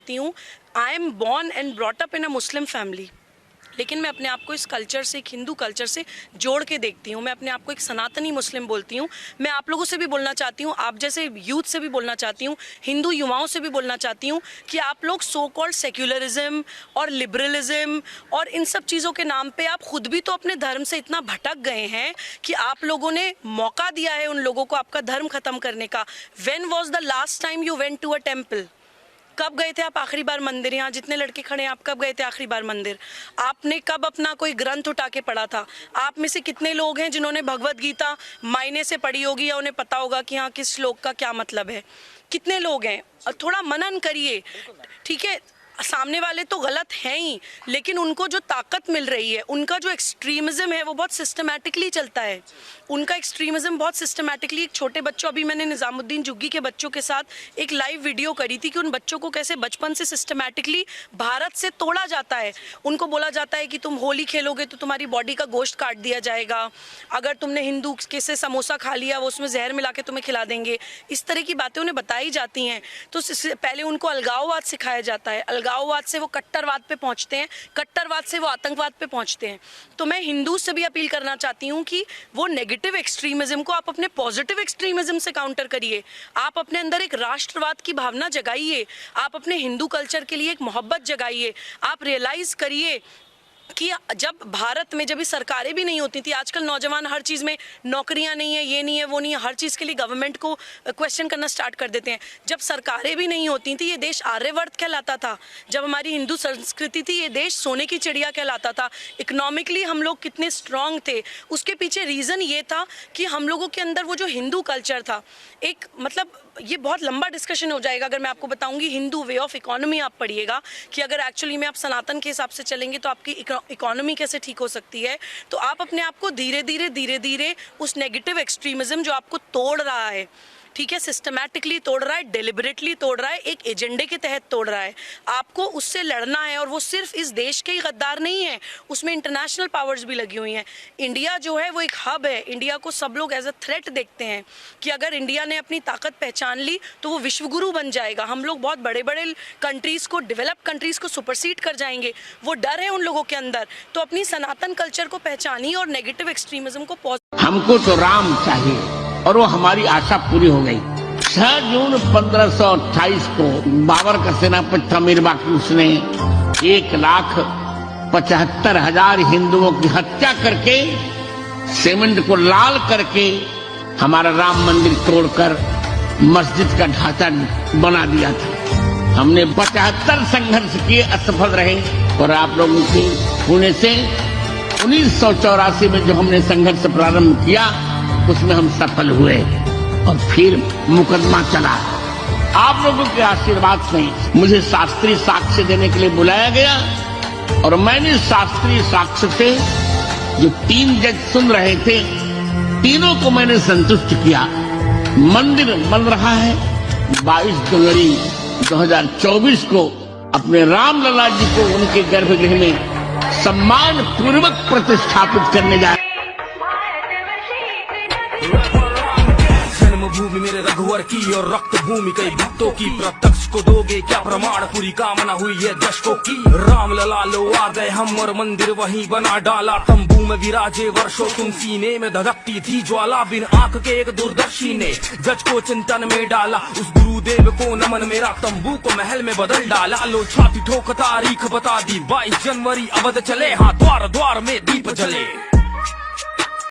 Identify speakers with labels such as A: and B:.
A: हूँ। I am born and brought up in a Muslim family, लेकिन मैं अपने आप को इस कल्चर से, एक हिंदू कल्चर से जोड़ के देखती हूँ। मैं अपने आप को एक सनातनी मुस्लिम बोलती हूँ। मैं आप लोगों से भी बोलना चाहती हूँ, आप जैसे यूथ से भी बोलना चाहती हूँ, हिंदू युवाओं से भी बोलना चाहती हूँ कि आप लोग सो कॉल्ड सेक्युलरिज्म और लिबरलिज्म और इन सब चीज़ों के नाम पे आप खुद भी तो अपने धर्म से इतना भटक गए हैं कि आप लोगों ने मौका दिया है उन लोगों को आपका धर्म खत्म करने का। When was the last time you went to a temple? कब गए थे आप आखिरी बार मंदिर? यहाँ जितने लड़के खड़े हैं, आप कब गए थे आखिरी बार मंदिर? आपने कब अपना कोई ग्रंथ उठा के पढ़ा था? आप में से कितने लोग हैं जिन्होंने भगवत गीता मायने से पढ़ी होगी या उन्हें पता होगा कि हाँ किस श्लोक का क्या मतलब है? कितने लोग हैं? थोड़ा मनन करिए, ठीक है। सामने वाले तो गलत हैं ही, लेकिन उनको जो ताकत मिल रही है, उनका जो एक्सट्रीमिज्म है वो बहुत सिस्टमैटिकली चलता है। उनका एक्सट्रीमिज्म बहुत सिस्टमैटिकली, एक छोटे बच्चों, अभी मैंने निजामुद्दीन जुग्गी के बच्चों के साथ एक लाइव वीडियो करी थी कि उन बच्चों को कैसे बचपन से सिस्टमैटिकली भारत से तोड़ा जाता है। उनको बोला जाता है कि तुम होली खेलोगे तो तुम्हारी बॉडी का गोश्त काट दिया जाएगा, अगर तुमने हिंदू के से समोसा खा लिया वो उसमें जहर मिला के तुम्हें खिला देंगे। इस तरह की बातें उन्हें बताई जाती हैं। तो पहले उनको अलगाववाद सिखाया जाता है, अलगाववाद से वो कट्टरवाद पे पहुंचते हैं, कट्टरवाद से वो आतंकवाद पे पहुंचते हैं। तो मैं हिंदू से भी अपील करना चाहती हूँ कि वो नेगेटिव एक्सट्रीमिज्म को आप अपने पॉजिटिव एक्सट्रीमिज्म से काउंटर करिए। आप अपने अंदर एक राष्ट्रवाद की भावना जगाइए, आप अपने हिंदू कल्चर के लिए एक मोहब्बत जगाइए। आप रियलाइज करिए कि जब भारत में जब भी सरकारें भी नहीं होती थी, आजकल नौजवान हर चीज़ में नौकरियां नहीं है, ये नहीं है, वो नहीं है, हर चीज़ के लिए गवर्नमेंट को क्वेश्चन करना स्टार्ट कर देते हैं। जब सरकारें भी नहीं होती थी, ये देश आर्यवर्त कहलाता था। जब हमारी हिंदू संस्कृति थी, ये देश सोने की चिड़िया कहलाता था। इकोनॉमिकली हम लोग कितने स्ट्रांग थे, उसके पीछे रीज़न ये था कि हम लोगों के अंदर वो जो हिंदू कल्चर था, एक मतलब ये बहुत लंबा डिस्कशन हो जाएगा अगर मैं आपको बताऊंगी। हिंदू वे ऑफ इकोनॉमी आप पढ़िएगा कि अगर एक्चुअली में आप सनातन के हिसाब से चलेंगे तो आपकी इकोनॉमी कैसे ठीक हो सकती है। तो आप अपने आप को धीरे धीरे उस नेगेटिव एक्सट्रीमिज्म जो आपको तोड़ रहा है, ठीक है, सिस्टमैटिकली तोड़ रहा है, डेलिबरेटली तोड़ रहा है, एक एजेंडे के तहत तोड़ रहा है, आपको उससे लड़ना है। और वो सिर्फ इस देश के ही गद्दार नहीं है, उसमें इंटरनेशनल पावर्स भी लगी हुई हैं। इंडिया जो है वो एक हब है, इंडिया को सब लोग एज अ थ्रेट देखते हैं कि अगर इंडिया ने अपनी ताकत पहचान ली तो वो विश्वगुरु बन जाएगा। हम लोग बहुत बड़े बड़े कंट्रीज़ को, डेवलप्ड कंट्रीज़ को सुपरसीड कर जाएंगे, वो डर है उन लोगों के अंदर। तो अपनी सनातन कल्चर को पहचानिए और नेगेटिव एक्सट्रीमिज्म को
B: हमको तो राम चाहिए और वो हमारी आशा पूरी हो गई। 6 जून 1528 को बाबर का सेनापति था मीर बाकी, उसने 1,75,000 हिंदुओं की हत्या करके, सीमेंट को लाल करके हमारा राम मंदिर तोड़कर मस्जिद का ढांचा बना दिया था। हमने 75 संघर्ष किए, असफल रहे। और आप लोगों के पुणे से 1984 में जो हमने संघर्ष प्रारंभ किया उसमें हम सफल हुए और फिर मुकदमा चला। आप लोगों के आशीर्वाद से मुझे शास्त्रीय साक्ष्य देने के लिए बुलाया गया और मैंने शास्त्रीय साक्ष्य से जो 3 जज सुन रहे थे, तीनों को मैंने संतुष्ट किया। मंदिर बन रहा है। 22 जनवरी 2024 को अपने रामलला जी को उनके गर्भगृह में सम्मान पूर्वक प्रतिष्ठापित करने जा
C: भूमि मेरे रघुवर की और रक्त भूमि कई भक्तों की, प्रत्यक्ष को दोगे क्या प्रमाण, पूरी कामना हुई है दशकों की। राम लला लो आ गए हम और मंदिर वहीं बना डाला, तंबू में विराजे वर्षों तुम, सीने में धधकती थी ज्वाला, बिन आंख के एक दूरदर्शी ने जज को चिंतन में डाला, उस गुरुदेव को नमन, मेरा तंबू को महल में बदल डाला। लो छाती ठोक तारीख बता दी, 22 जनवरी अवध चले, हाँ द्वार द्वार में दीप जले।